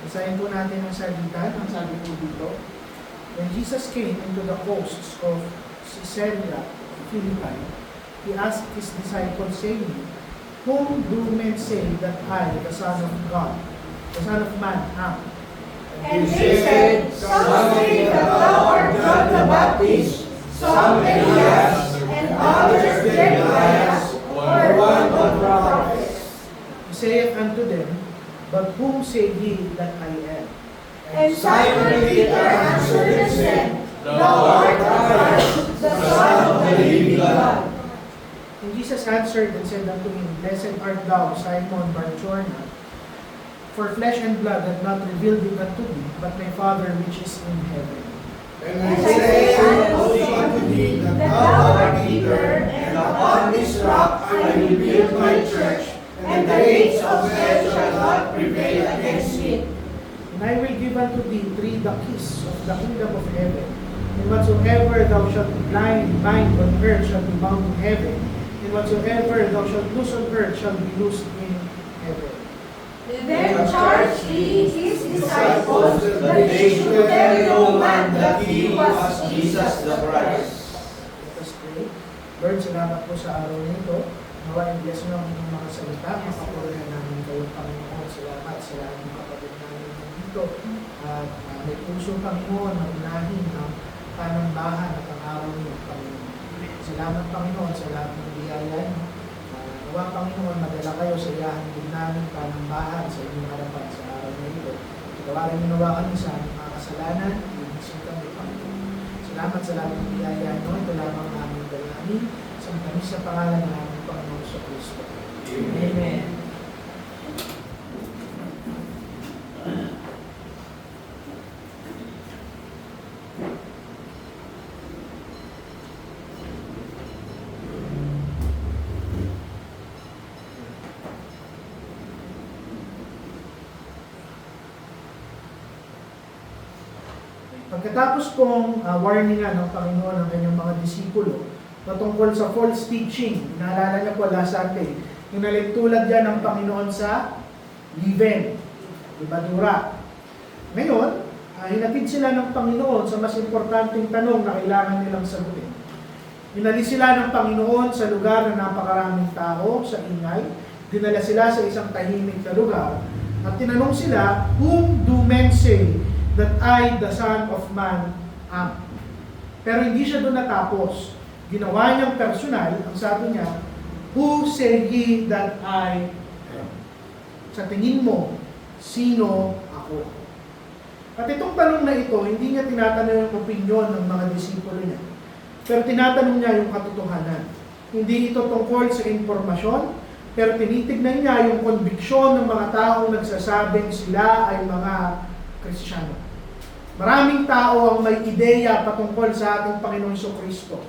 Basahin po natin ang salita. Ang sabi po dito, when Jesus came into the coasts of Caesarea Philippi, He asked His disciples, saying, Whom do men say that I, the Son of God, the Son of Man, am? And they said, Some say that thou art John the Baptist, some Elias, and others Jeremiah, or one of the prophets. He saith unto them, But whom say ye that I am? And Simon Peter answered and said, Thou art Christ, the Son of the living God. And Jesus answered and said unto him, Blessed art thou, Simon Bar-Jonah, for flesh and blood hath not revealed it unto thee, but my Father which is in heaven. And I say also unto thee that thou art Peter, and upon this rock I will build my church, and the gates of hell shall not prevail against it. And I will give unto thee the keys of the kingdom of heaven. And whatsoever thou shalt bind on earth shall be bound in heaven, and whatsoever thou shalt loose on earth shall be loosed in heaven. Then charged he his disciples that they should tell no man that he was Jesus the Christ. Let us pray. Lord, salamat po sa araw nito. Nawa ang bless mo ang inyong mga salita. Mapapurihan namin kayo, Panginoon. Salamat sa lahat ng kapatid namin dito. At may puso, Panginoon, na unahin ang panambahan at ang araw niyo, Panginoon. Salamat, Panginoon, sa lahat ng biyaya niyo. Nawa, Panginoon, madala kayo sa iyahan din namin panambahan sa inyong harapan sa araw na ito. Tawarin niyo nawa kami sa aming mga kasalanan. Iligsin kami, Panginoon. Salamat sa lahat ng biyaya niyo. Ito lamang aming dalangin. Sa tamis sa pangalan ng aming Panginoon sa Kristo. Amen. Pagkatapos pong warningan ng Panginoon ng kanyang mga disipulo patungkol sa false teaching, naalala niyo po last Sunday, yung nalitulad yan ng Panginoon sa Liven, Libadura. Ngayon, hinatid sila ng Panginoon sa mas importanteng tanong na kailangan nilang sagutin. Inalis sila ng Panginoon sa lugar na napakaraming tao, sa ingay, dinala sila sa isang tahimik na lugar, at tinanong sila, Whom do men say that I, the Son of Man, am? Pero hindi siya doon natapos. Ginawa niyang personal, ang sabi niya, Who say ye that I am? Sa tingin mo, sino ako? At itong tanong na ito, hindi niya tinatanong yung opinyon ng mga disipulo niya. Pero tinatanong niya yung katotohanan. Hindi ito tungkol sa impormasyon, pero tinitignan niya yung konbiksyon ng mga taong nagsasabing sila ay mga Kristiyano. Maraming tao ang may ideya patungkol sa ating Panginoong Kristo.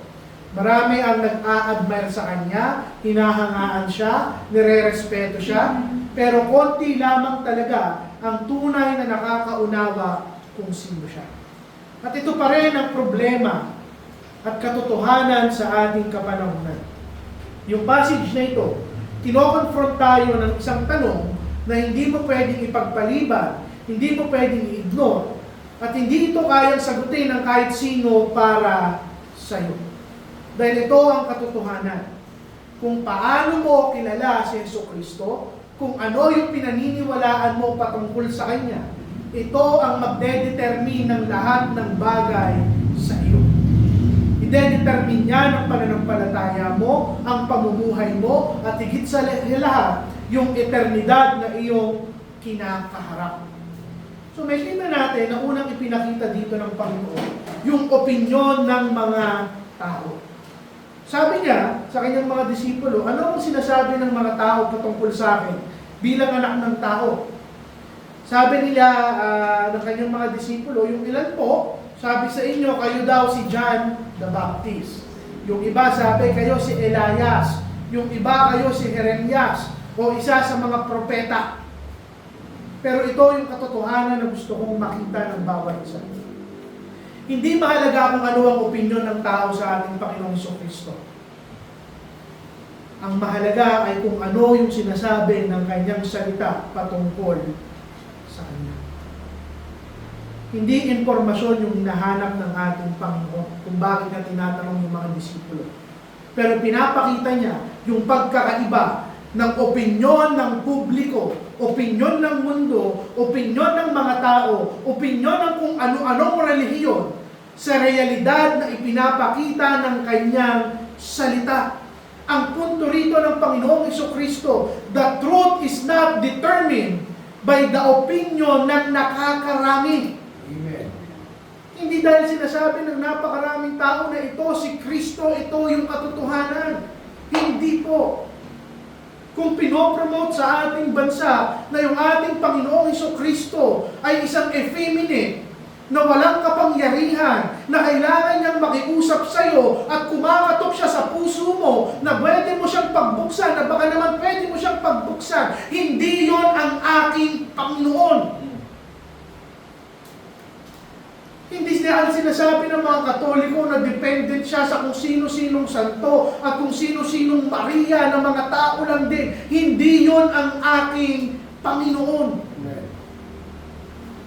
Marami ang nag-a-admire sa Kanya, hinahangaan siya, nire-respeto siya, pero konti lamang talaga ang tunay na nakakaunawa kung sino siya. At ito pa rin ang problema at katotohanan sa ating kapanahunan. Yung passage na ito, kino-confront tayo ng isang tanong na hindi mo pwedeng ipagpaliban, hindi mo pwedeng i-ignore, at hindi ito kayang sagutin ng kahit sino para sa iyo. Dahil ito ang katotohanan. Kung paano mo kilala si Jesucristo, kung ano yung pinaniniwalaan mo patungkol sa Kanya, ito ang magdedetermine ng lahat ng bagay sa iyo. Ide-determine niya ng pananampalataya mo, ang pamumuhay mo, at higit sa lahat, yung eternidad na iyong kinakaharap. So may tingnan natin na unang ipinakita dito ng Panginoon, yung opinyon ng mga tao. Sabi niya sa kanyang mga disipulo, ano ang sinasabi ng mga tao patungkol sa akin bilang anak ng tao? Sabi nila ng kanyang mga disipulo, yung ilan po, sabi sa inyo, kayo daw si John the Baptist. Yung iba sabi, kayo si Elias. Yung iba, kayo si Jeremias o isa sa mga propeta. Pero ito yung katotohanan na gusto kong makita ng bawat isa. Hindi mahalaga kung ano ang opinyon ng tao sa ating Panginoong Kristo. Ang mahalaga ay kung ano yung sinasabi ng kanyang salita patungkol sa Kanya. Hindi impormasyon yung hinahanap ng ating Panginoon kung bakit niya tinatanong yung mga disipulo. Pero pinapakita niya yung pagkakaiba ng opinyon ng publiko, opinyon ng mundo, opinyon ng mga tao, opinyon ng kung ano-anong relihiyon sa realidad na ipinapakita ng kanyang salita. Ang punto rito ng Panginoong Jesucristo, the truth is not determined by the opinion ng nakakarami. Amen. Hindi dahil sinasabi ng napakaraming tao na ito si Kristo, ito yung katotohanan. Hindi po. Kung pinopromote sa ating bansa na yung ating Panginoong Jesucristo ay isang effeminate, na walang kapangyarihan, na kailangan niyang makiusap sa iyo at kumakatok siya sa puso mo, na pwede mo siyang pagbuksan, na baka naman pwede mo siyang pagbuksan, hindi yon ang aking Panginoon. Hindi sila sinasabi ng mga Katoliko na dependent siya sa kung sino-sinong santo at kung sino-sinong Maria na mga tao lang din. Hindi yon ang aking Panginoon. Amen.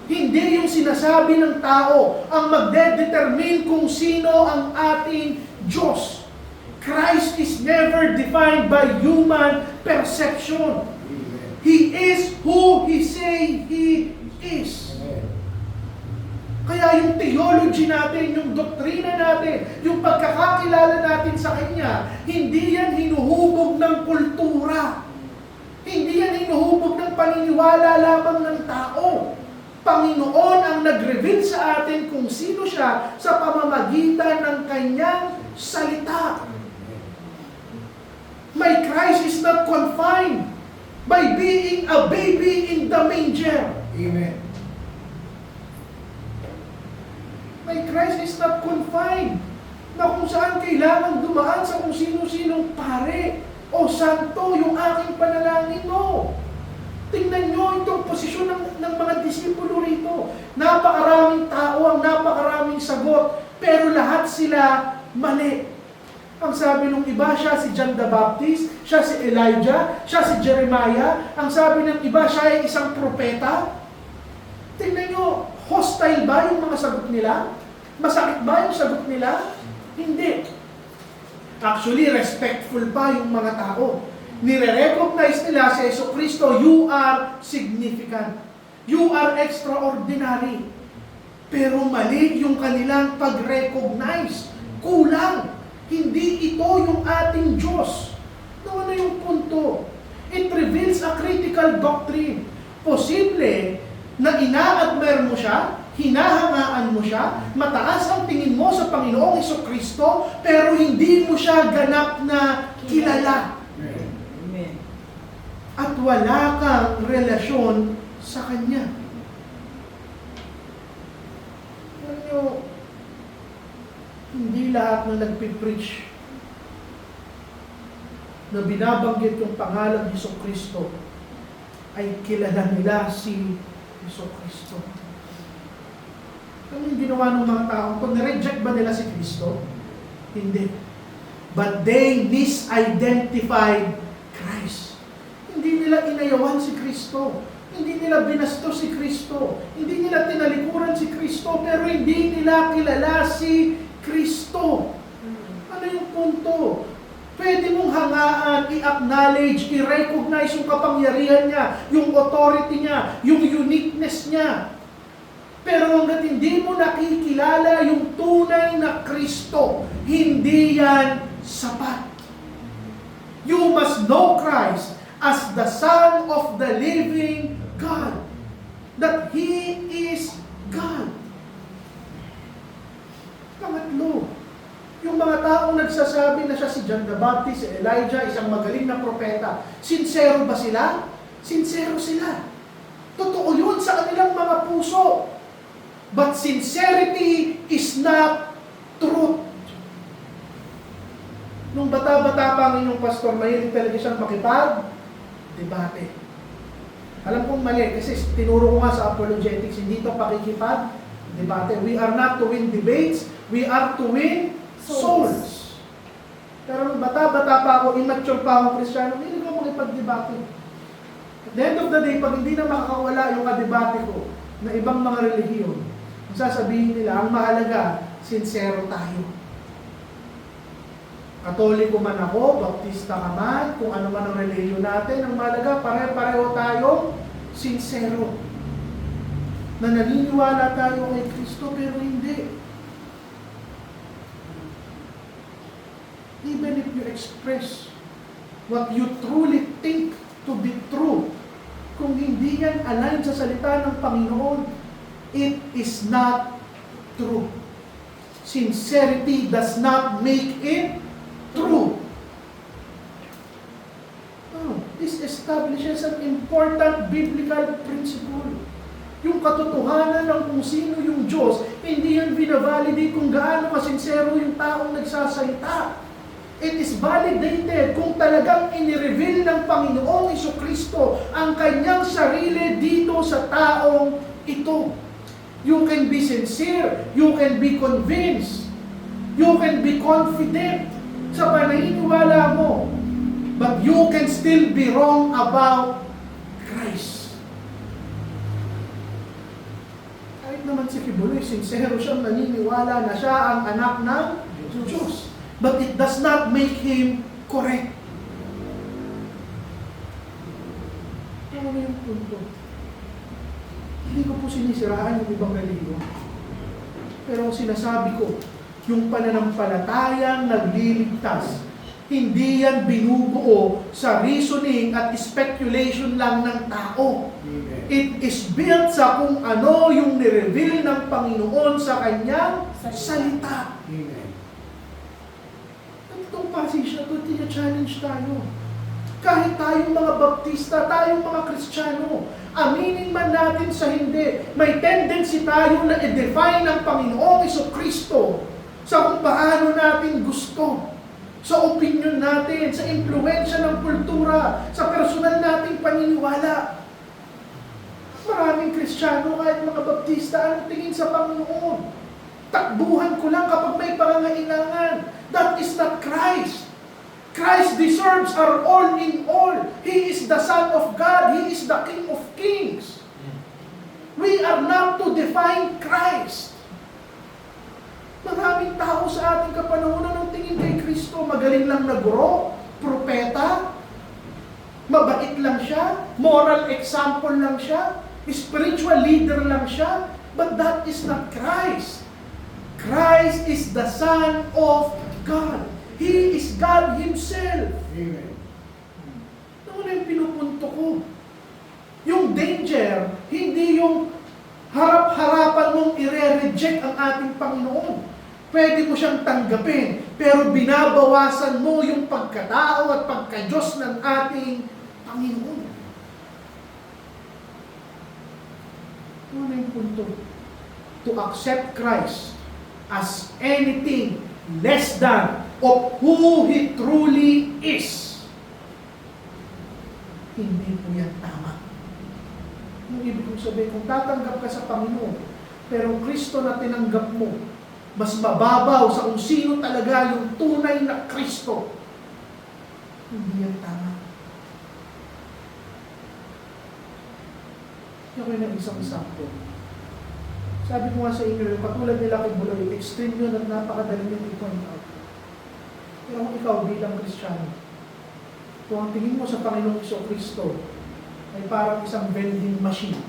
Hindi yung sinasabi ng tao ang magdedetermine kung sino ang ating Diyos. Christ is never defined by human perception. Amen. He is who He say He is. Amen. Kaya yung theology natin, yung doktrina natin, yung pagkakakilala natin sa Kanya, hindi yan hinuhubog ng kultura. Hindi yan hinuhubog ng paniniwala lamang ng tao. Panginoon ang nag-reveal sa atin kung sino siya sa pamamagitan ng Kanyang salita. My Christ is not confined by being a baby in the manger. Amen. My Christ is not confined na kung saan kailangan dumaan sa kung sino-sinong pare o santo yung aking panalangin mo. Tingnan nyo itong posisyon ng mga disipulo rito. Napakaraming tao ang napakaraming sagot, pero lahat sila mali. Ang sabi ng iba, siya si John the Baptist, siya si Elijah, siya si Jeremiah. Ang sabi ng iba, siya ay isang propeta. Tingnan nyo, hostile ba yung mga sagot nila? Masakit ba yung sagot nila? Hindi. Actually, respectful pa yung mga tao. Nire-recognize nila si Jesucristo, you are significant. You are extraordinary. Pero mali yung kanilang pag-recognize. Kulang. Hindi ito yung ating Diyos. Ano yung punto? It reveals a critical doctrine. Posible na ina-admire mo siya, hinahangaan mo siya, mataas ang tingin mo sa Panginoong Jesucristo, pero hindi mo siya ganap na kilala. Amen. At wala kang relasyon sa Kanya. Alam nyo, hindi lahat na nagpipreach na binabanggit yung pangalan ni Jesucristo ay kilala nila si Jesucristo. Ano yung ginawa ng mga tao? Kung na-reject ba nila si Kristo? Hindi. But they misidentified Christ. Hindi nila inayawan si Kristo. Hindi nila binasto si Kristo. Hindi nila tinalikuran si Kristo, pero hindi nila kilala si Kristo. Ano yung punto? Pwede mong hangaan, i-acknowledge, i-recognize yung kapangyarihan niya, yung authority niya, yung uniqueness niya. Pero hanggat hindi mo nakikilala yung tunay na Kristo, hindi yan sapat. You must know Christ as the Son of the living God. That He is God. Pangatlo, yung mga taong nagsasabi na siya si John the Baptist, si Elijah, isang magaling na propeta, sincero ba sila? Sincero sila. Totoo yun sa kanilang mga puso. But sincerity is not truth. Nung bata-bata pa ang inyong pastor, mahilig talaga siyang makipag-debate. Alam kong mali, kasi tinuro ko nga sa apologetics, hindi ito pakikipag-debate. We are not to win debates, we are to win souls. Pero nung bata-bata pa ako, immature pa ako Kristiyano, hindi ko makipag-debate. At the end of the day, pag hindi na makakawala yung kadebate ko na ibang mga relihiyon, Ang sasabihin nila, ang mahalaga, sincero tayo. Katoliko man ako, Baptista ka man, kung ano man ang religion natin, ang mahalaga, pare-pareho tayong sincero. Na naniniwala tayo kay Kristo, pero hindi. Even if you express what you truly think to be true, kung hindi yan align sa salita ng Panginoon, it is not true. Sincerity does not make it true. No, this establishes an important biblical principle. Yung katotohanan ng kung sino yung Diyos, hindi yan binavalidate kung gaano kasinsero yung taong nagsasalita. It is validated kung talagang inireveal ng Panginoong Jesucristo ang kanyang sarili dito sa taong ito. You can be sincere, you can be convinced, you can be confident sa paniniwala mo, but you can still be wrong about Christ. Kahit naman si Kibuloy, sincero siyang naniniwala na siya ang anak ng Diyos. But it does not make him correct. Ano yung punto? Hindi ko po sinisiraan yung ibang religion. Pero ang sinasabi ko, yung pananampalatayang nagliligtas, hindi yan binubuo sa reasoning at speculation lang ng tao. It is built sa kung ano yung nireveal ng Panginoon sa kanyang salita. Itong passage na ito, tina-challenge tayo. Kahit tayong mga Baptista, tayong mga Kristiyano, aminin man natin sa hindi, may tendency tayo na i-define ng Panginoong Jesucristo sa kung paano natin gusto, sa opinion natin, sa impluensya ng kultura, sa personal nating paniniwala. Maraming Kristiyano, kahit mga Baptista, anong tingin sa Panginoon? Takbuhan ko lang kapag may pangangailangan. That is not Christ. Christ deserves our all in all. He is the Son of God. He is the King of Kings. We are not to define Christ. Maraming tao sa ating kapanahonan ang tingin kay Kristo, magaling lang na guro, propeta, mabait lang siya, moral example lang siya, spiritual leader lang siya, but that is not Christ. Christ is the Son of God. He is God Himself. Amen. Ano yung pinupunto ko? Yung danger, hindi yung harap-harapan mong ire-reject ang ating Panginoon. Pwede mo siyang tanggapin, pero binabawasan mo yung pagkatao at pagka-Diyos ng ating Panginoon. Ano yung punto? To accept Christ as anything less than of who He truly is. Hindi po yan tama. Yung ibig kong sabihin, kung tatanggap ka sa Panginoon, pero Kristo na tinanggap mo, mas mababaw sa kung sino talaga yung tunay na Kristo, hindi yan tama. Yung ko yung isang sample. Sabi ko nga sa inyo, katulad nila kay Buloy, extreme yun at napakadali yung i-point out. Pero kung ikaw bilang Kristiyano, kung ang tingin mo sa Panginoong Jesucristo ay parang isang vending machine,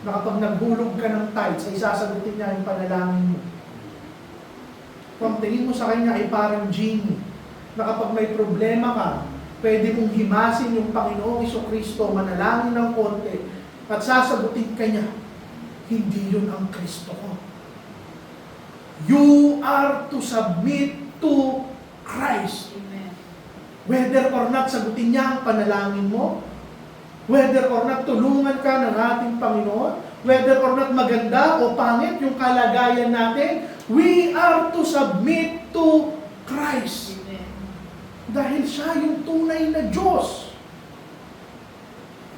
na kapag naghulog ka ng tithes, ay sasagutin niya yung panalangin mo. Kung ang tingin mo sa Kanya ay parang genie, na kapag may problema ka, pwede mong himasin yung Panginoong Jesucristo, manalangin ng konti, at sasagutin ka niya. Hindi yun ang Kristo ko. You are to submit to Christ. Amen. Whether or not sagutin niya ang panalangin mo, whether or not tulungan ka ng ating Panginoon, whether or not maganda o pangit yung kalagayan natin, we are to submit to Christ. Amen. Dahil siya yung tunay na Diyos.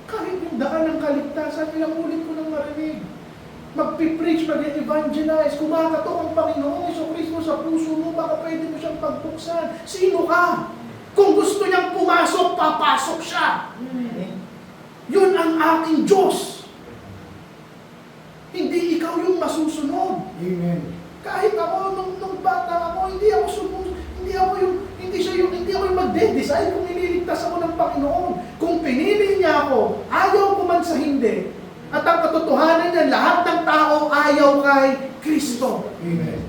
Kahit yung daan ng kaligtasan, ilang ulit ko nang marinig. Magpipreach, mag-evangelize, kumakatok ang Panginoong Jesucristo sa puso mo, baka pwede mo siyang pagtuksan. Sino ka? Kung gusto niyang pumasok, papasok siya. Amen. Yun ang ating Diyos. Hindi ikaw yung masusunod. Amen. Kahit ako, nung bata ako, hindi ako yung magde-decide kung ililigtas ako ng Panginoon. Kung pinili niya ako, ayaw ko man sa hindi. At ang katotohanan niya, lahat ng tao ayaw kay Kristo. Amen.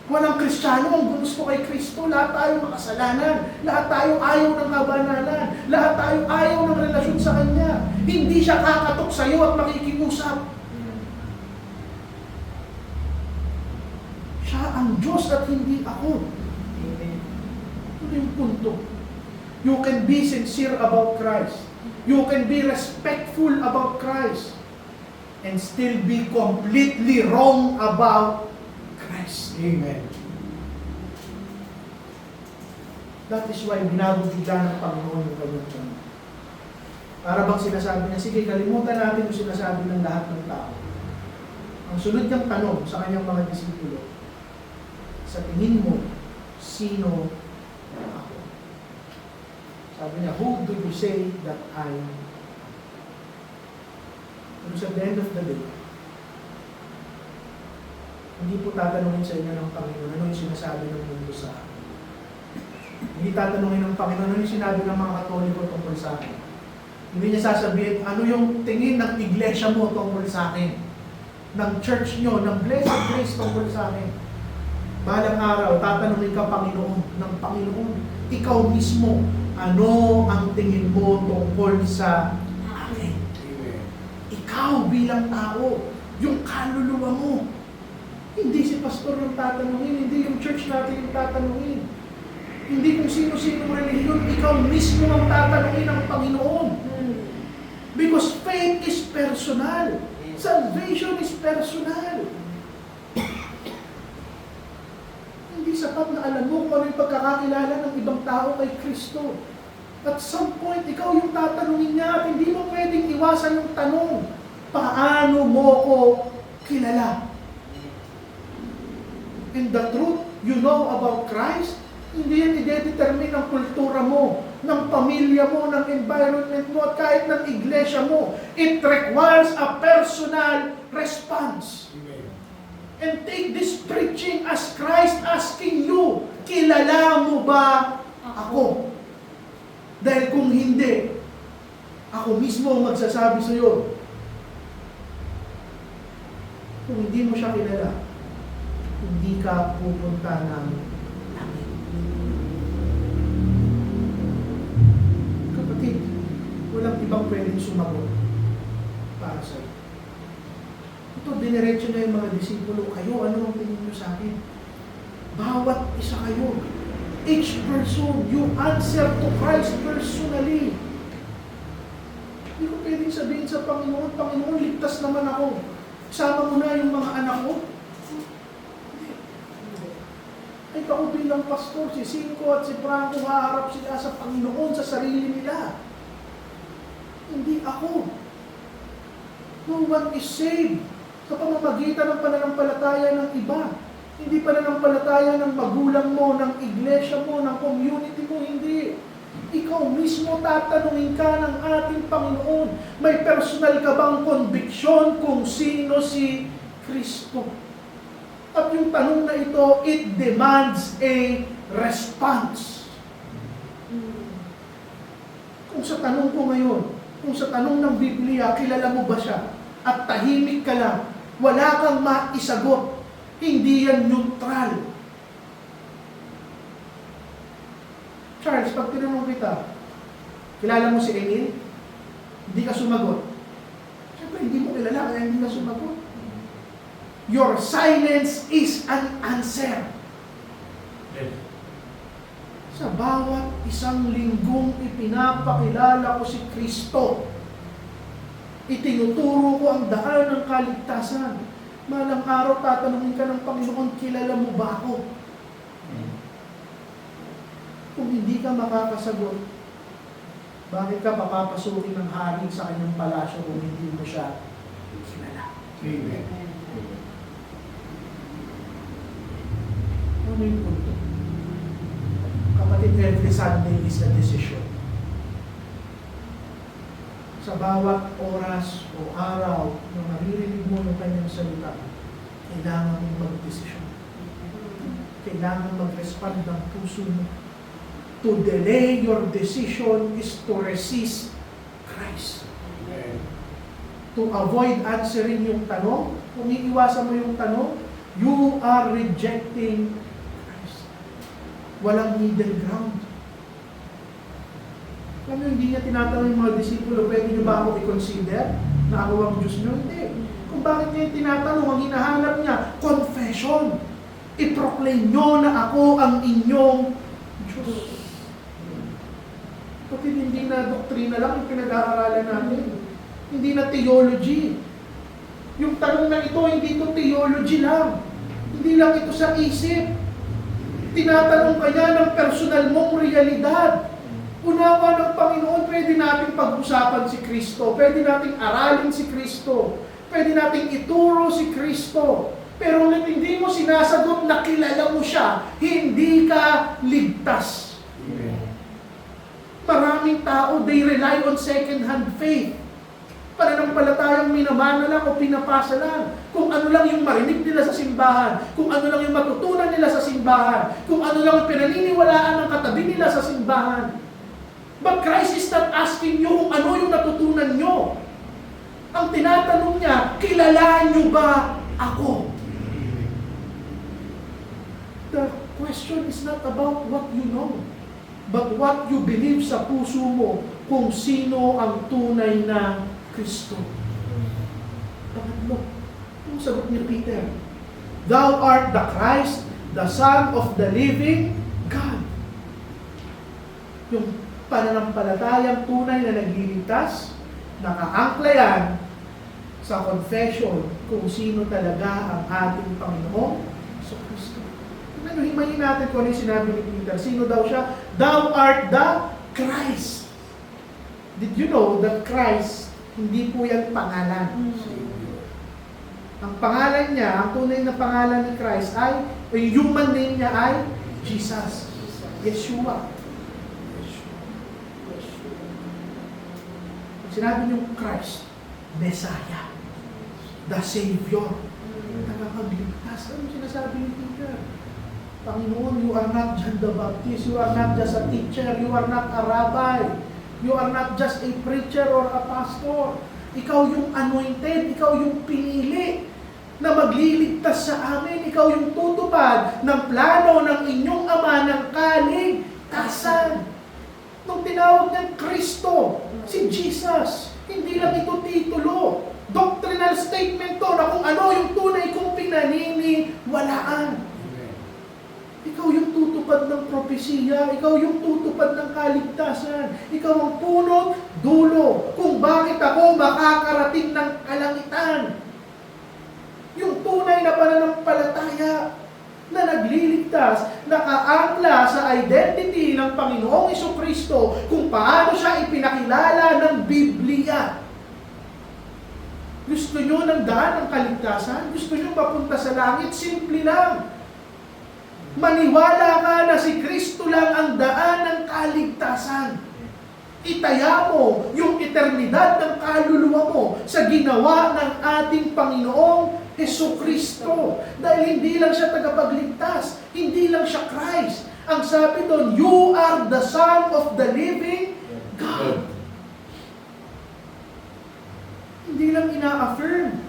Walang Kristiyano ang gusto kay Kristo. Lahat tayo makasalanan. Lahat tayo ayaw ng kabanalan. Lahat tayo ayaw ng relasyon sa Kanya. Hindi siya kakatok sa iyo at makikiusap. Siya ang Diyos at hindi ako. Ito yung punto. You can be sincere about Christ. You can be respectful about Christ. And still be completely wrong about Christ. Amen. That is why binago bigla ng Panginoon yung kanyang tanong. Para bang sinasabi niya, sige, kalimutan natin yung sinasabi ng lahat ng tao. Ang sunod niyang tanong sa kanyang mga disipulo, sa tingin mo, sino ako? Sabi niya, who do you say that I am? Pero sa the end of the day, hindi po tatanungin sa inyo ng Panginoon ano yung sinasabi ng mundo sa akin. Hindi tatanungin ng Panginoon ano yung sinabi ng mga Katoliko tungkol sa akin. Hindi niya sasabihin ano yung tingin ng iglesia mo tungkol sa akin, ng church nyo, ng Blessed Grace tungkol sa akin. Balang araw, tatanungin ka Panginoon ng Panginoon. Ikaw mismo, ano ang tingin mo tungkol sa akin? Amen. Ikaw bilang tao, yung kaluluwa mo. Hindi si pastor yung tatanungin, hindi yung church natin yung tatanungin. Hindi kung sino-sino relihiyon, ikaw mismo ang tatanungin ng Panginoon. Because faith is personal. Salvation is personal. Hindi sapat na alam mo kung ano yung pagkakakilala ng ibang tao kay Kristo. At some point, ikaw yung tatanungin niya at hindi mo pwedeng iwasan yung tanong, paano mo ko kilala? And the truth you know about Christ, hindi yan i-determine ng kultura mo, ng pamilya mo, ng environment mo, at kahit ng iglesia mo. It requires a personal response. Amen. And take this preaching as Christ asking you, kilala mo ba ako? Dahil kung hindi, ako mismo ang magsasabi sa iyo. Kung hindi mo siya kilala, hindi ka pupunta ng langit. Kapatid, walang ibang pwedeng sumagot para sa iyo. Ito, diniretso na yung mga disipulo, kayo, ano ang tingin nyo sa akin? Bawat isa kayo, each person, you answer to Christ personally. Hindi ko pwedeng sabihin sa Panginoon, Panginoon, ligtas naman ako. Sama mo na yung mga anak ko. Ay, ako bilang pastor, si Cinco at si Franco, haharap sila sa Panginoon sa sarili nila. Hindi ako. No one is saved sa pamamagitan ng pananampalataya ng iba. Hindi pananampalataya ng magulang mo, ng iglesia mo, ng community mo, hindi. Ikaw mismo tatanungin ka ng ating Panginoon. May personal ka bang conviction kung sino si Kristo? At yung tanong na ito, it demands a response. Kung sa tanong ko ngayon, kung sa tanong ng Biblia, kilala mo ba siya? At tahimik ka lang, wala kang maisagot. Hindi yan neutral. Charles, pag tinanong kita, kilala mo si Emil? Hindi ka sumagot. Siyempre, hindi mo kilala, kaya hindi ka sumagot. Your silence is an answer. Yes. Sa bawat isang linggong ipinapakilala ko si Kristo, itinuturo ko ang daan ng kaligtasan. Malang araw tatanungin ka ng Panginoon, kilala mo ba ako? Kung hindi ka makakasagot, bakit ka papapasukin ng hari sa kanyang palasyo kung hindi mo siya kilala? Amen. Ano yung punto? Kapatid, every Sunday is a decision. Sa bawat oras o araw na naririnig mo ng kanyang salita, Kailangan mong mag-desisyon. Kailangan mag-respond ng puso mo. To delay your decision is to resist Christ. To avoid answering yung tanong, kung iiwasan mo yung tanong, you are rejecting Christ. Walang middle ground. Alam mo, hindi niya tinatanong yung mga disipulo, pwede niyo ba ako i-consider na ako ang Diyos niyo? Hindi. Kung bakit niya yung tinatanong, ang hinahanap niya, confession. I-proclaim niyo na ako ang inyong Diyos. Kapit hindi na doktrina lang yung pinag-aaralan natin. Hindi na theology. Yung tanong na ito, hindi ito theology lang. Hindi lang ito sa isip. Tinatanong kanya ng personal mong realidad. Unawa ng Panginoon, pwede nating pag-usapan si Kristo. Pwede nating aralin si Kristo. Pwede nating ituro si Kristo. Pero kung hindi mo sinasagot na kilala mo siya, hindi ka ligtas. Maraming tao, they rely on second-hand faith. Pananampalatayang minamana lang o pinapasa lang. Kung ano lang yung marinig nila sa simbahan, kung ano lang yung matutunan nila sa simbahan, kung ano lang yung pinaniniwalaan ng katabi nila sa simbahan. But Christ is not asking you kung ano yung natutunan nyo. Ang tinatanong niya, kilalaan nyo ba ako? The question is not about what you know, but what you believe sa puso mo kung sino ang tunay na Kristo. Pangatlo, yung sagot ni Peter, Thou art the Christ, the Son of the living God. Yung pananampalatayang tunay na nagliligtas, nakaangkla yan sa confession kung sino talaga ang ating Panginoong Kristo. Ano, himayin natin kung ano yung sinabi ni Peter. Sino daw siya? Thou art the Christ. Did you know that Christ, hindi po yan pangalan. Ang pangalan niya, ang tunay na pangalan ni Christ ay, yung human name niya ay Jesus. Yeshua. Sinabi niyong Christ, Messiah, the Savior, nakakagligtas. Ano sinasabi ni Peter? Panginoon, you are not John the Baptist, you are not just a teacher, you are not a rabbi, you are not just a preacher or a pastor. Ikaw yung anointed, ikaw yung pinili na magliligtas sa amin, ikaw yung tutupad ng plano ng inyong Ama ng kaligtasan. Nung tinawag niyang Kristo, si Jesus, hindi lang ito titulo. Doctrinal statement to na kung ano yung tunay kong pinaniniwalaan. Ikaw yung tutupad ng propesiya, ikaw yung tutupad ng kaligtasan, ikaw ang punot, dulo, kung bakit ako makakarating ng kalangitan. Yung tunay na pananampalataya na nagliligtas, nakaangkla sa identity ng Panginoong Jesucristo kung paano siya ipinakilala ng Biblia. Gusto nyo ng daan ng kaligtasan? Gusto nyo mapunta sa langit? Simple lang. Maniwala ka na si Kristo lang ang daan ng kaligtasan. Itaya mo yung eternidad ng kaluluwa mo sa ginawa ng ating Panginoong Jesucristo. Dahil hindi lang siya tagapagligtas, hindi lang siya Christ. Ang sabi doon, you are the Son of the living God. Hindi lang ina-affirm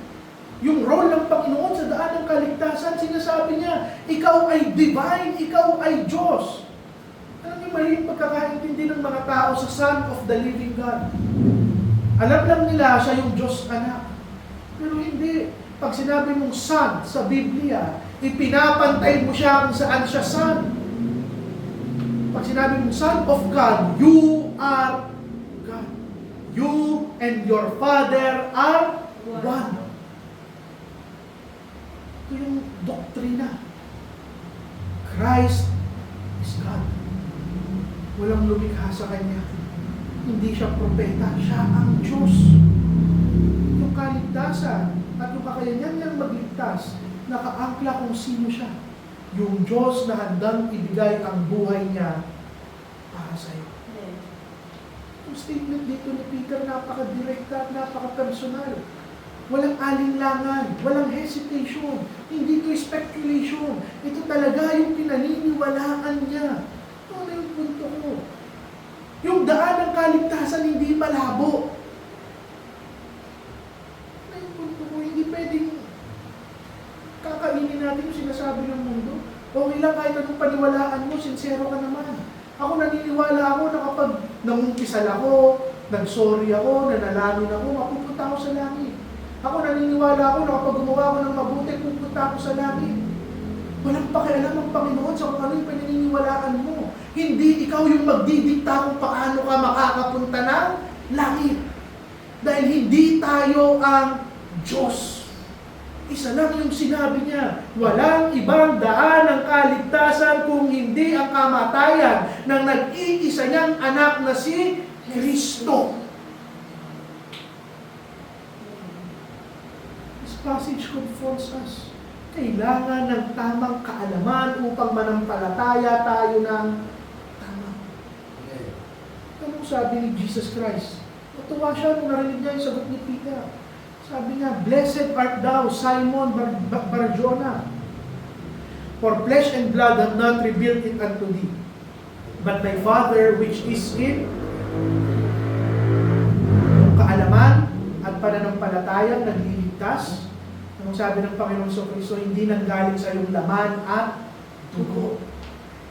yung role ng Panginoon sa daan ng kaligtasan. Sinasabi niya, ikaw ay divine, ikaw ay Diyos. Alam niyo, mali yung pagkakaintindi ng mga tao sa Son of the living God. Alam lang nila siya yung Diyos anak. Pero hindi. Pag sinabi mong Son sa Biblia, ipinapantay mo siya kung saan siya Son. Pag sinabi mong Son of God, you are God. You and your Father are one. Ito yung doktrina. Christ is God. Walang lumikha sa Kanya. Hindi siya propeta, siya ang Diyos. Yung kaligtasan at yung kakayanan niyang magligtas, nakaangkla kung sino siya. Yung Diyos na handang ibigay ang buhay niya para sa iyo. Yung statement dito ni Peter, napaka-direkta at napaka-personal. Walang alinlangan, walang hesitation, hindi to speculation. Ito talaga yung pinaniniwalaan niya. Ano yung punto ko? Yung daan ng kaligtasan hindi malabo. Ano yung punto ko? Hindi pwedeng kakainin natin yung sinasabi ng mundo. Okay lang kahit anong paniwalaan mo, sincero ka naman. Ako naniniwala ako na kapag nangungisal ako, nag-sorry ako, nanalangin ako, mapupunta ako sa langit. Ako naniniwala ako na kapag gumawa ako ng mabuti, pupunta ako sa langit. Walang pakialam ang Panginoon sa kung ano yung paniniwalaan mo. Hindi ikaw yung magdidikta kung paano ka makakapunta ng langit. Dahil hindi tayo ang Diyos. Isa lang yung sinabi niya, walang ibang daan ng kaligtasan kung hindi ang kamatayan ng nag-iisa niyang anak na si Kristo. This passage confronts us. Kailangan ng tamang kaalaman upang manampalataya tayo ng tama. Anong sabi ni Jesus Christ? Natuwa siya nung narinig niya yung sagot ni Peter. Sabi niya, "Blessed art thou, Simon Bar-Jonah, for flesh and blood have not revealed it unto thee, but my Father which is in yung kaalaman at pananampalatayang nagliligtas." Anong sabi ng Panginoon sa Kristo? Hindi nanggaling sa iyong laman at dugo.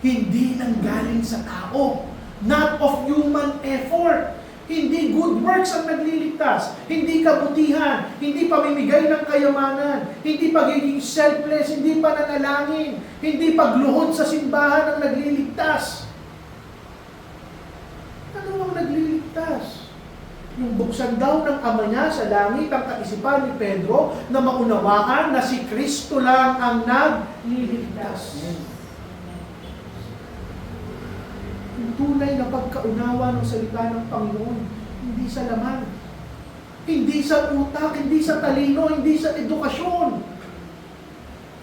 Hindi nanggaling sa tao. Not of human effort. Hindi good works ang nagliligtas. Hindi kabutihan. Hindi pamimigay ng kayamanan. Hindi pagiging selfless. Hindi pananalangin. Hindi pagluhod sa simbahan ang nagliligtas. Ano ang nagliligtas? Yung buksan daw ng Ama niya sa langit ang kaisipan ni Pedro na maunawaan na si Kristo lang ang nagliligtas. Yung tunay na pagkaunawa ng salita ng Panginoon, hindi sa laman, hindi sa utak, hindi sa talino, hindi sa edukasyon.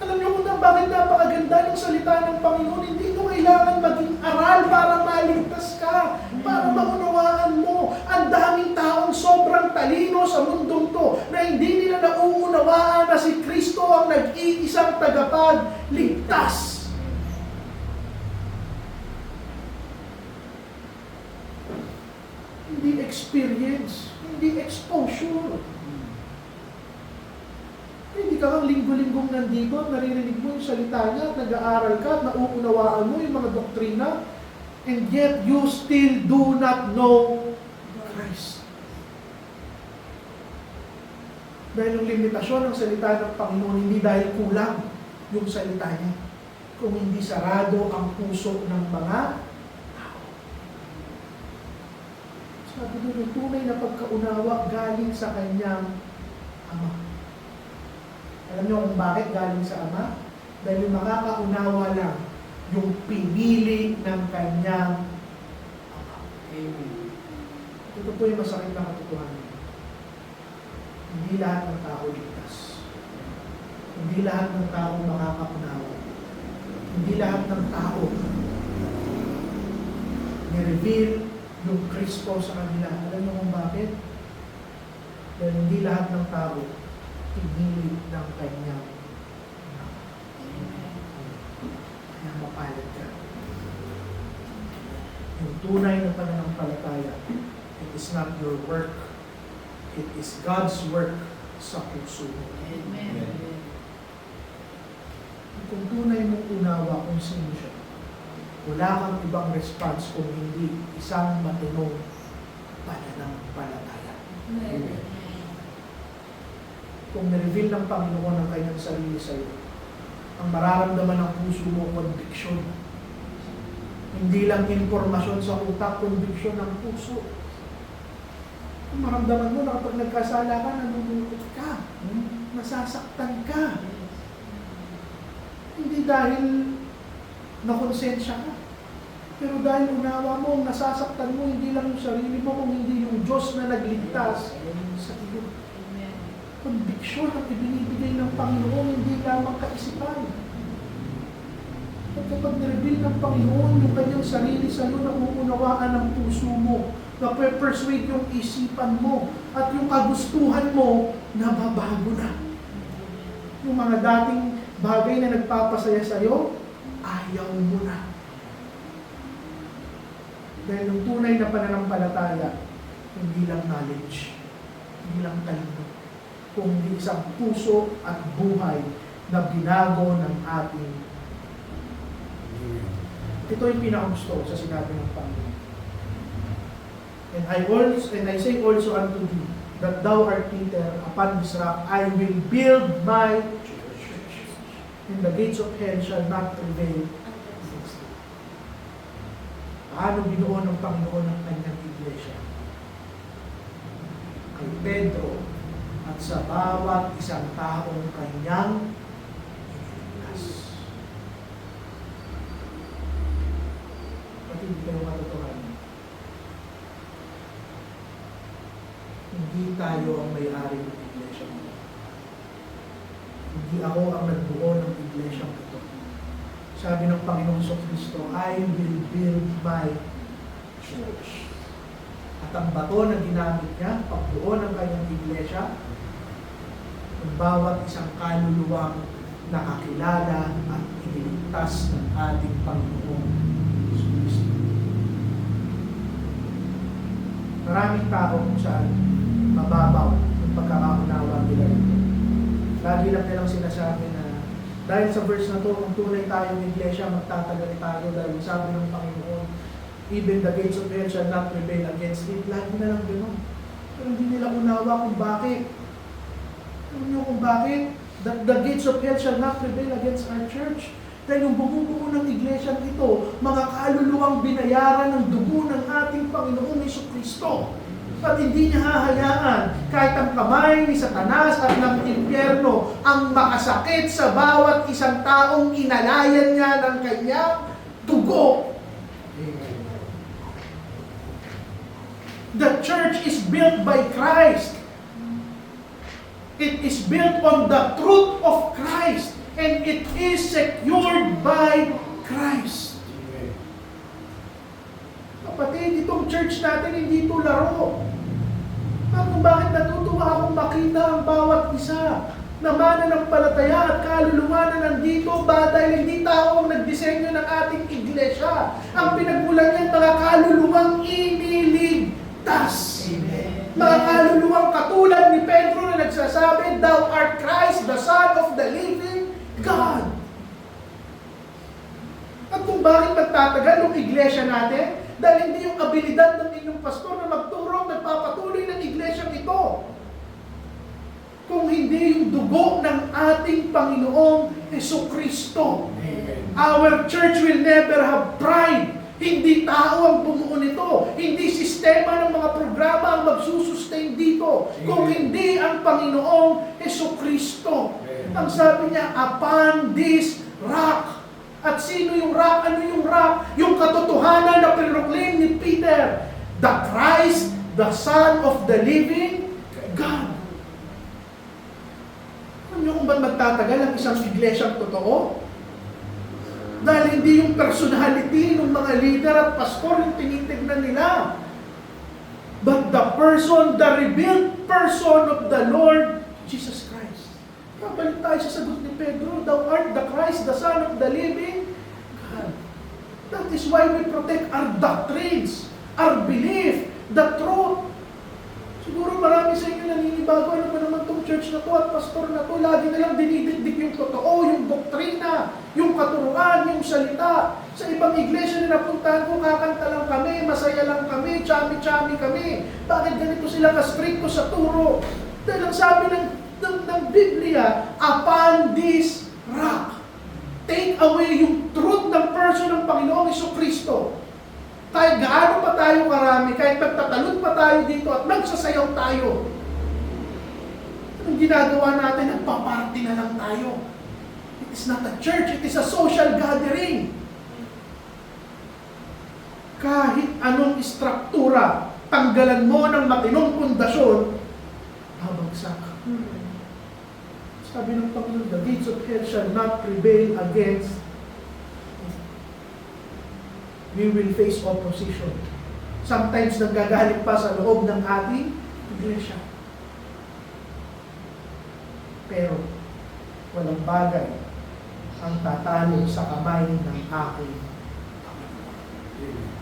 Alam niyo kung bakit napakaganda ng salita ng Panginoon? Hindi mo kailangan maging aral para maligtas ka, para maunawaan mo. Ang daming taong sobrang talino sa mundong to na hindi nila nauunawaan na si Kristo ang nag-iisang tagapagligtas. Hindi experience, hindi exposure. Hindi ka kang linggo-linggong nandito at naririnig mo yung salita niya at nag-aaral ka at nauunawaan mo yung mga doktrina, and yet you still do not know Christ. Dahil yung limitasyon ng salita ng Panginoon, hindi dahil kulang yung salita niya, kung hindi sarado ang puso ng mga tao. Sabi doon, yung tunay na pagkaunawa galing sa kanyang Ama. Alam niyo kung bakit galing sa Ama? Dahil yung makakaunawa lang yung pinili ng kanyang Ama. Amen. Ito po yung masakit na katotohanan. Hindi lahat ng tao ligtas. Hindi lahat ng tao makakaunawa. Hindi lahat ng tao ni-reveal yung Kristo sa kanila. Alam niyo kung bakit? Dahil hindi lahat ng tao pinili ng kanyang Ama. Kaya mapalad ka. Yung tunay na pananampalataya, it is not your work, it is God's work sa puso mo. Amen. Kung tunay mong unawa kung sino siya, wala kang ibang response kung hindi isang matinong pananampalataya. Amen. Kung na-reveal ng Panginoon ang kanyang sarili sa iyo, ang mararamdaman ng puso mo, conviction. Hindi lang informasyon sa utak, conviction ng puso. Kung maramdaman mo na kapag nagkasala ka, nanunukot ka, nasasaktan ka. Hindi dahil nakonsensya ka, pero dahil unawa mo, nasasaktan mo, hindi lang yung sarili mo, kung hindi yung Diyos na nagligtas sa iyo. Conviction ang ibinibigay ng Panginoon, hindi lamang kaisipan. At kapag nireveal ng Panginoon yung kanyang sarili sa iyo, nauunawaan ng puso mo na persuade yung isipan mo at yung kagustuhan mo nababago na. Yung mga dating bagay na nagpapasaya sa'yo, ayaw mo na. Dahil yung tunay na pananampalataya, hindi lang knowledge, hindi lang talino, kundi isang puso at buhay na binago ng ating. Ito yung pinakagusto ko sa sinabi ng Panginoon. And I say also unto thee, that thou art Peter, upon this rock I will build my church, and the gates of hell shall not prevail against it. Paano binuo ng Panginoon ang kanyang iglesia? Kay Pedro at sa bawat isang taong kanyang iniligtas. Pati hindi kayo matutuhan. Hindi tayo ang may-ari ng iglesia mo. Hindi ako ang nagbuo ng iglesia ito. Sabi ng Panginoong Kristo, I will build my church. At ang bato na ginamit niya, pagbuo ng kanyang iglesia, ang bawat isang kaluluwang nakakilala at iniligtas ng ating Panginoong Kristo. Maraming tao kung saan mababaw yung pagkakaunawa nila ito. Lagi lang nilang sinasabi na dahil sa verse na to, kung tunay tayong iglesia, magtatagal tayo dahil sabi ng Panginoon, even the gates of hell shall not prevail against it. Lagi na lang gano'n. Pero hindi nila unawa kung bakit. Alam niyo kung bakit? The gates of hell shall not prevail against our church. Dahil yung bumubuo ng iglesia ito, mga kaluluwang binayaran ng dugo ng ating Panginoong Jesucristo. At hindi niya hahayaan kahit ang kamay ni Satanas at ng impyerno ang makasakit sa bawat isang taong inalayan niya ng kanyang dugo. The church is built by Christ. It is built on the truth of Christ. And it is secured by Christ. Kapatid, itong church natin hindi ito laro. Kung bakit natutuwa akong makita ang bawat isa na mananampalataya at kaluluwa na nandito ba dahil hindi tao ang nagdisenyo ng ating iglesia. Ang pinagmulan niyan, mga kaluluwang iniligtas. Amen. Mga kaluluwang katulad ni Pedro na nagsasabi, Thou art Christ, the Son of the living God. At kung bakit magtatagal yung iglesia natin, dahil hindi yung abilidad ng inyong pastor na magturo, nagpapatuloy ng iglesia ito. Kung hindi yung dugo ng ating Panginoong Jesucristo. Our church will never have pride. Hindi tao ang bumuo nito. Hindi sistema ng mga programa ang magsusustain dito. Kung hindi ang Panginoong Jesucristo. Ang sabi niya, upon this rock. At sino yung rock? Ano yung rock? Yung katotohanan na pinroclaim ni Peter. The Christ, the Son of the living God. Alam niyo kung ba't magtatagal ang isang iglesyang totoo? Dahil hindi yung personality ng mga leader at pastor yung tinitignan nila. But the person, the revealed person of the Lord Jesus Christ. Kabalik tayo sa sagot ni Pedro, Thou art the Christ, the Son of the living God. That is why we protect our doctrines, our belief, the truth. Siguro marami sa inyo naninibago, ano ba naman itong church na to at pastor na to, lagi na lang dinidikdik yung totoo, yung doktrina, yung katuruan, yung salita. Sa ibang iglesia na napuntahan ko, kakanta lang kami, masaya lang kami, chami-chami kami. Bakit ganito sila ka-stricto sa turo? Dahil ang sabi ng Biblia, upon this rock, take away yung truth ng person ng Panginoong Jesucristo. Kahit gaano pa tayo karami, kahit magtatalon pa tayo dito at magsasayaw tayo, anong ginagawa natin? Nagpa-party na lang tayo. It is not a church, it is a social gathering. Kahit anong istruktura, tanggalan mo ng matinong pundasyon, babagsak. Sabi ng Panginoon, the gates of hell shall not prevail against. We will face opposition. Sometimes nagagalit pa sa loob ng ating iglesia. Pero walang bagay ang tatalo sa kamay ng aking Panginoon.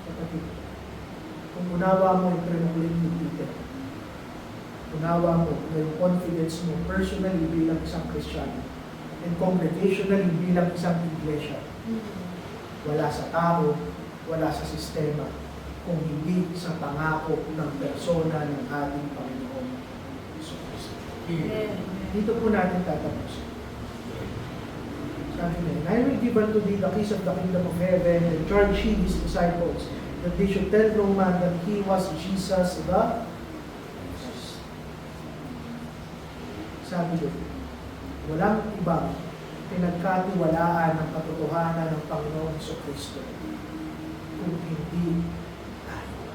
Kapatid, kung unawa mo yung pinagmuling ni Peter, unawa mo na yung confidence mo personally bilang isang Kristiyano and congregationally bilang isang iglesia, wala sa tao, wala sa sistema, kung hindi sa pangako ng persona ng ating Panginoon Jesucristo. Dito po natin tatapusin. Sabi niya, I will give unto thee the keys of the kingdom of heaven, and charge he his disciples, that they should tell no man that he was Jesus the Christ. Sabi doon, walang ibang pinagkatiwalaan ng katotohanan ng Panginoon Jesucristo kung hindi tayo.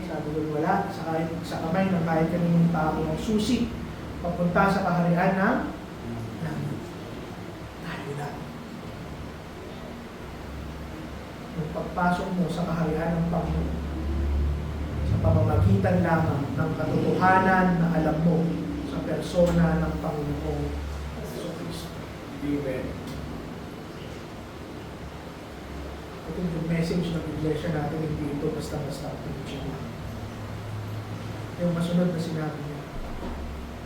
Sabi doon, wala sa kamay ng kahit kaninong tao ang susi papunta sa kaharian ng langit. Tayo lang. Yung pagpasok mo sa kaharian ng Panginoon, sa pamamagitan lamang ng katotohanan na alam mo sa persona ng Panginoong Jesucristo. Amen. Ito yung message ng iglesia natin, hindi ito basta-basta preaching lang. Yung masunod na sinabi niya,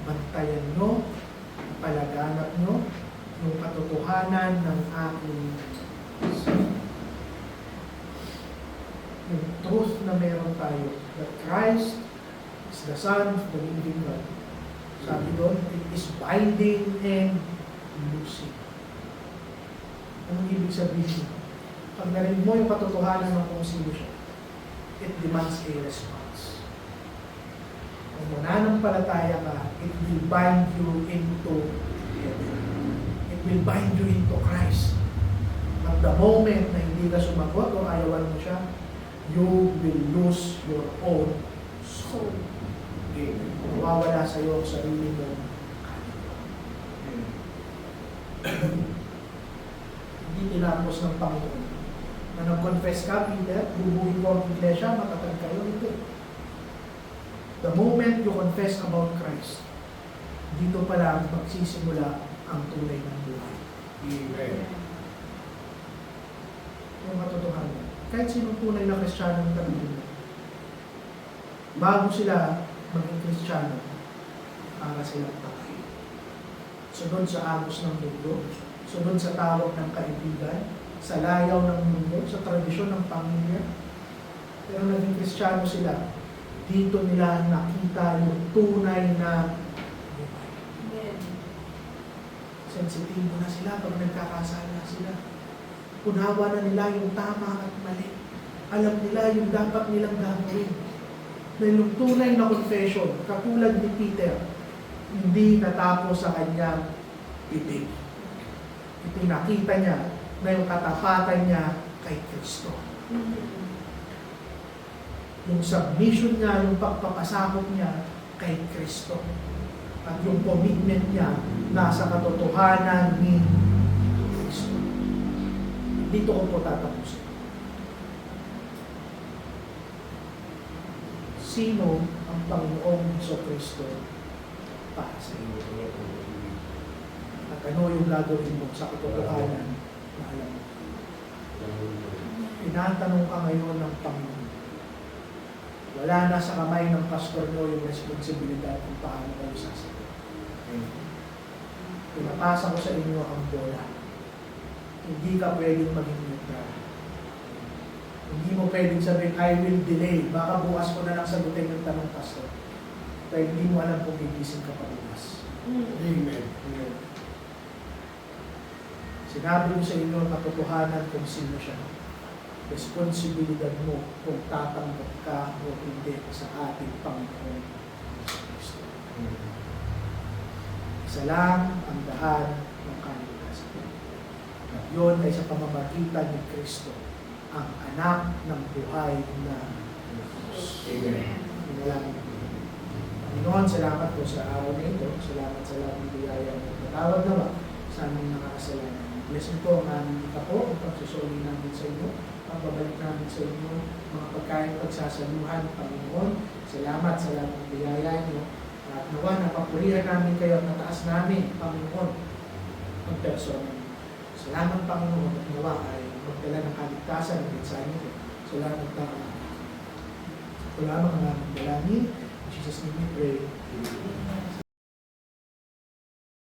bantayan nyo, palaganap nyo, yung katotohanan ng aking yung truth na meron tayo, that Christ is the Son of the living God. Sabi doon, it is binding and loosing. Anong ibig sabihin? Pag narinig mo yung katotohanan ng kung sino siya, it demands a response. Kung mananampalataya ka, it will bind you into heaven. It will bind you into Christ. At the moment na hindi ka sumagot o ayawan mo siya, you will lose your own soul. Mawawala sa iyo ang sarili mo. Hindi tinapos ng Panginoon. Na nag-confess ka, Peter, bubuhin ko ang iglesia, matatag kayo, hindi. The moment you confess about Christ, dito pa lang magsisimula ang tunay ng buhay. Amen. Yung katotohanan. Kahit sinong tunay na Kristiyano ng tabi, bago sila maging Kristiyano, para silang patay. Sunod sa agos ng mundo, sunod sa tawag ng kaibigan, sa layaw ng mundo, sa tradisyon ng pamilya. Pero naging Kristiyano sila, dito nila nakita yung tunay na buhay. Sensitibo na sila pag nagkakasala sila. Unawa na nila yung tama at mali. Alam nila yung dapat nilang gagawin. Na yung tunay na confession, katulad ni Peter, hindi natapos sa kanyang bibig. Ipinakita niya na yung katapatan niya kay Kristo. Yung submission niya, yung pagpapasakop niya kay Kristo. At yung commitment niya nasa katotohanan ni Kristo. Dito ko po tatapusin. Sino ang Panginoong Jesucristo para sa iyo? At ano yung gagawin mo sa katotohanan na alam mo? Tinatanong ka ngayon ng Panginoon. Wala na sa kamay ng pastor mo yung responsibilidad kung paano kayo sasagot. Pinapasa ko sa inyo ang bola. Hindi ka pwedeng maging neutral. Hindi mo pwedeng sabihin, I will delay. Baka bukas ko na lang sagutin yung tanong pastor. Dahil hindi mo alam kung gigising ka pa bukas. Amen. Sinabi ko sa inyo ang katotohanan kung sino siya. Responsibilidad mo kung tatanggap ka o hindi sa ating Panginoon Kristo. Isa lang ang daan ng kaligtasan. At yun ay sa pamamagitan ni Kristo, ang anak ng buhay na Diyos. Amen. Pinalangin ko. Panginoon, salamat po sa araw na ito. Salamat sa lahat ng biyaya mo. Natawag naman sa aming mga kasalanan. Bless niyo po ang aming kapo, ang pagsusuli namin sa inyo, pagbabalik namin sa inyo, mga pagkain pagsasaluhan, Panginoon. Salamat sa lahat ng biyaya niyo. At nawa, napapurihan namin kayo at nataas namin, Panginoon, ang persona niyo. Salamat, Panginoon, at nawa ay magdala ng kaligtasan ng mensahe niyo. Salamat, Panginoon. Ito lamang ang aming dalangin. In Jesus' name we pray.